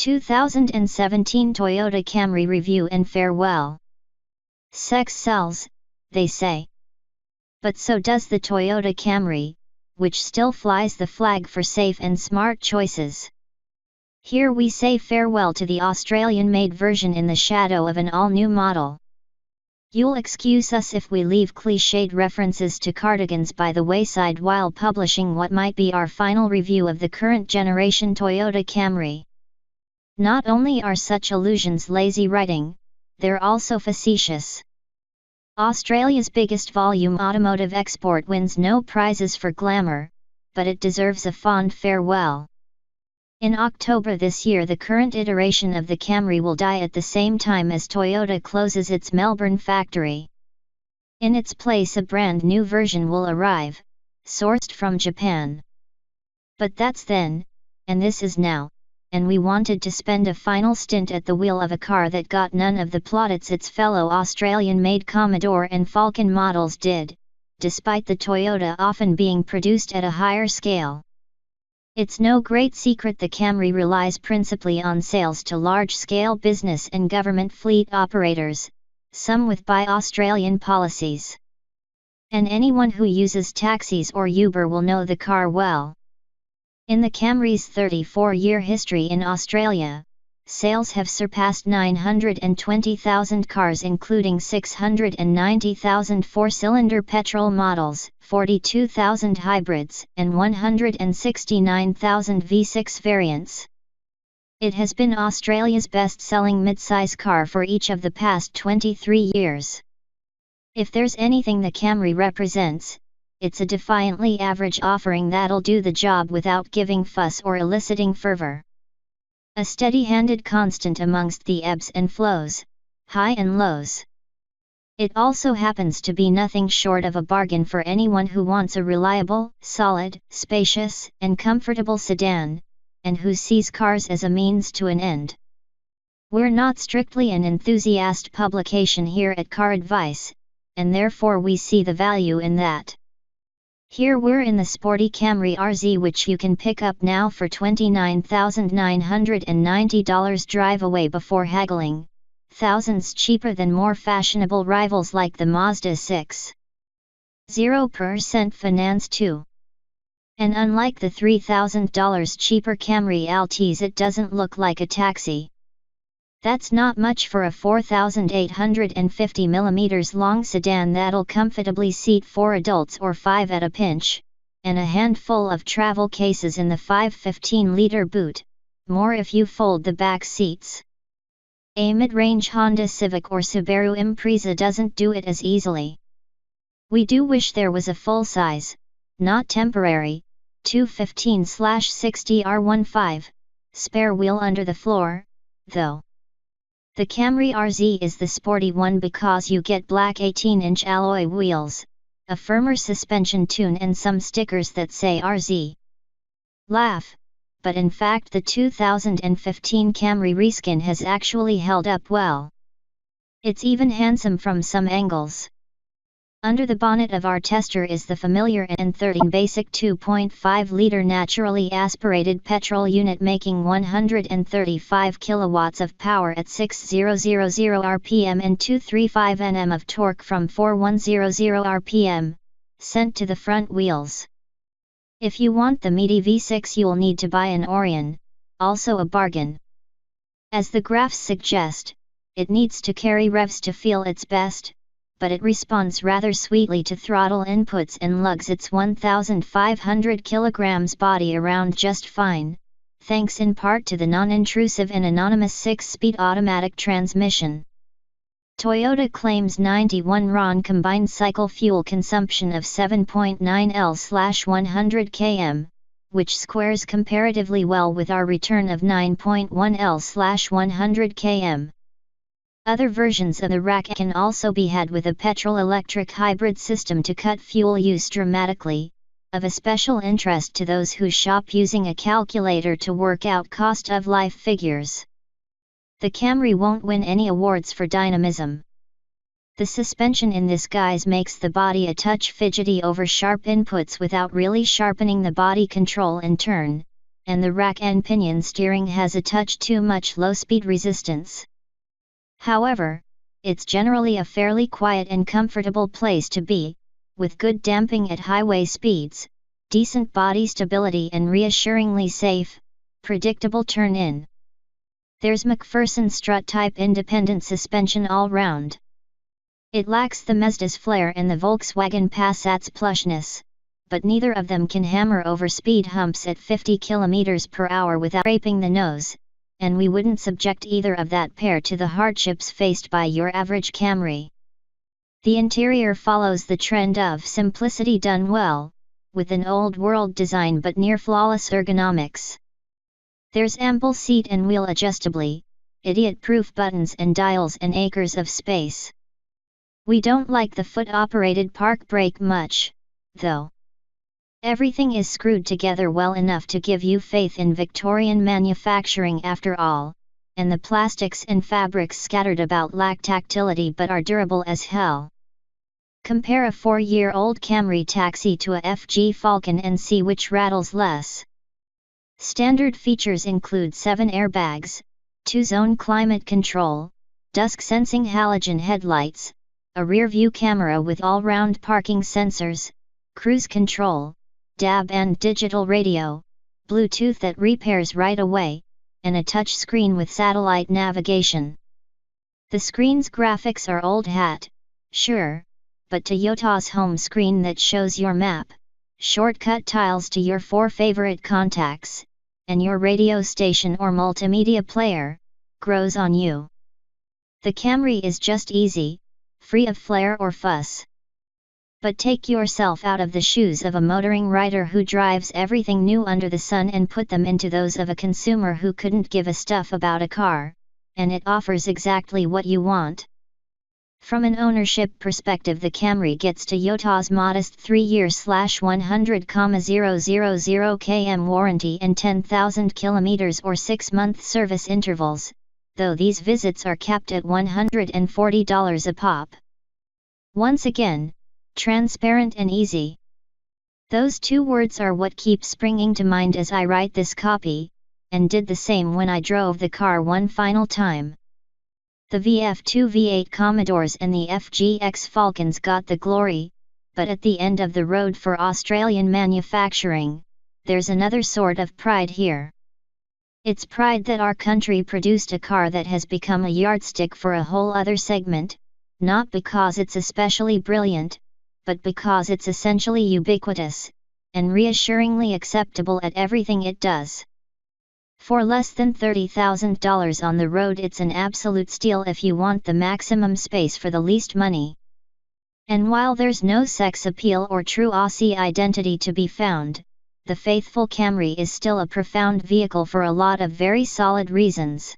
2017 Toyota Camry review and farewell. Sex sells, they say. But so does the Toyota Camry, which still flies the flag for safe and smart choices. Here we say farewell to the Australian-made version in the shadow of an all-new model. You'll excuse us if we leave cliched references to cardigans by the wayside while publishing what might be our final review of the current generation Toyota Camry. Not only are such allusions lazy writing, they're also facetious. Australia's biggest volume automotive export wins no prizes for glamour, but it deserves a fond farewell. In October this year, the current iteration of the Camry will die at the same time as Toyota closes its Melbourne factory. In its place, a brand new version will arrive, sourced from Japan. But that's then, and this is now, and we wanted to spend a final stint at the wheel of a car that got none of the plaudits its fellow Australian-made Commodore and Falcon models did, despite the Toyota often being produced at a higher scale. It's no great secret the Camry relies principally on sales to large-scale business and government fleet operators, some with Buy Australian policies. And anyone who uses taxis or Uber will know the car well. In the Camry's 34-year history in Australia, sales have surpassed 920,000 cars, including 690,000 four-cylinder petrol models, 42,000 hybrids, and 169,000 V6 variants. It has been Australia's best-selling mid-size car for each of the past 23 years. If there's anything the Camry represents, it's a defiantly average offering that'll do the job without giving fuss or eliciting fervor. A steady-handed constant amongst the ebbs and flows, high and lows. It also happens to be nothing short of a bargain for anyone who wants a reliable, solid, spacious, and comfortable sedan, and who sees cars as a means to an end. We're not strictly an enthusiast publication here at Car Advice, and therefore we see the value in that. Here we're in the sporty Camry RZ, which you can pick up now for $29,990 drive away before haggling, thousands cheaper than more fashionable rivals like the Mazda 6. 0% finance too. And unlike the $3,000 cheaper Camry Altis, it doesn't look like a taxi. That's not much for a 4,850mm long sedan that'll comfortably seat 4 adults or 5 at a pinch, and a handful of travel cases in the 515-liter boot, more if you fold the back seats. A mid-range Honda Civic or Subaru Impreza doesn't do it as easily. We do wish there was a full-size, not temporary, 215/60 R15, spare wheel under the floor, though. The Camry RZ is the sporty one because you get black 18-inch alloy wheels, a firmer suspension tune, and some stickers that say RZ. Laugh, but in fact the 2015 Camry reskin has actually held up well. It's even handsome from some angles. Under the bonnet of our tester is the familiar N13 basic 2.5-liter naturally aspirated petrol unit making 135 kilowatts of power at 6,000 rpm and 235 Nm of torque from 4,100 rpm, sent to the front wheels. If you want the meaty V6, you'll need to buy an Orion, also a bargain. As the graphs suggest, it needs to carry revs to feel its best, but it responds rather sweetly to throttle inputs and lugs its 1,500 kg body around just fine, thanks in part to the non-intrusive and anonymous 6-speed automatic transmission. Toyota claims 91 RON combined cycle fuel consumption of 7.9 L/100 km, which squares comparatively well with our return of 9.1 L/100 km. Other versions of the rack can also be had with a petrol-electric hybrid system to cut fuel use dramatically, of especial interest to those who shop using a calculator to work out cost-of-life figures. The Camry won't win any awards for dynamism. The suspension in this guise makes the body a touch fidgety over sharp inputs without really sharpening the body control and turn, and the rack and pinion steering has a touch too much low-speed resistance. However, it's generally a fairly quiet and comfortable place to be, with good damping at highway speeds, decent body stability and reassuringly safe, predictable turn-in. There's McPherson strut-type independent suspension all round. It lacks the Mazda's flair and the Volkswagen Passat's plushness, but neither of them can hammer over speed humps at 50 km per hour without scraping the nose, and we wouldn't subject either of that pair to the hardships faced by your average Camry. The interior follows the trend of simplicity done well, with an old-world design but near-flawless ergonomics. There's ample seat and wheel adjustably, idiot-proof buttons and dials and acres of space. We don't like the foot-operated park brake much, though. Everything is screwed together well enough to give you faith in Victorian manufacturing after all, and the plastics and fabrics scattered about lack tactility but are durable as hell. Compare a 4-year-old Camry Taxi to a FG Falcon and see which rattles less. Standard features include 7 airbags, 2-zone climate control, dusk-sensing halogen headlights, a rear-view camera with all-round parking sensors, cruise control, DAB and digital radio, Bluetooth that repairs right away, and a touch screen with satellite navigation. The screen's graphics are old hat, sure, but Toyota's home screen that shows your map, shortcut tiles to your 4 favorite contacts, and your radio station or multimedia player, grows on you. The Camry is just easy, free of flair or fuss. But take yourself out of the shoes of a motoring writer who drives everything new under the sun and put them into those of a consumer who couldn't give a stuff about a car, and it offers exactly what you want. From an ownership perspective, the Camry gets Toyota's modest 3-year/100,000 km warranty and 10,000 km or 6-month service intervals, though these visits are capped at $140 a pop. Once again, transparent and easy. Those 2 words are what keep springing to mind as I write this copy, and did the same when I drove the car one final time. The VF2 V8 Commodores and the FGX Falcons got the glory, but at the end of the road for Australian manufacturing, there's another sort of pride here. It's pride that our country produced a car that has become a yardstick for a whole other segment, not because it's especially brilliant, but because it's essentially ubiquitous, and reassuringly acceptable at everything it does. For less than $30,000 on the road, it's an absolute steal if you want the maximum space for the least money. And while there's no sex appeal or true Aussie identity to be found, the faithful Camry is still a profound vehicle for a lot of very solid reasons.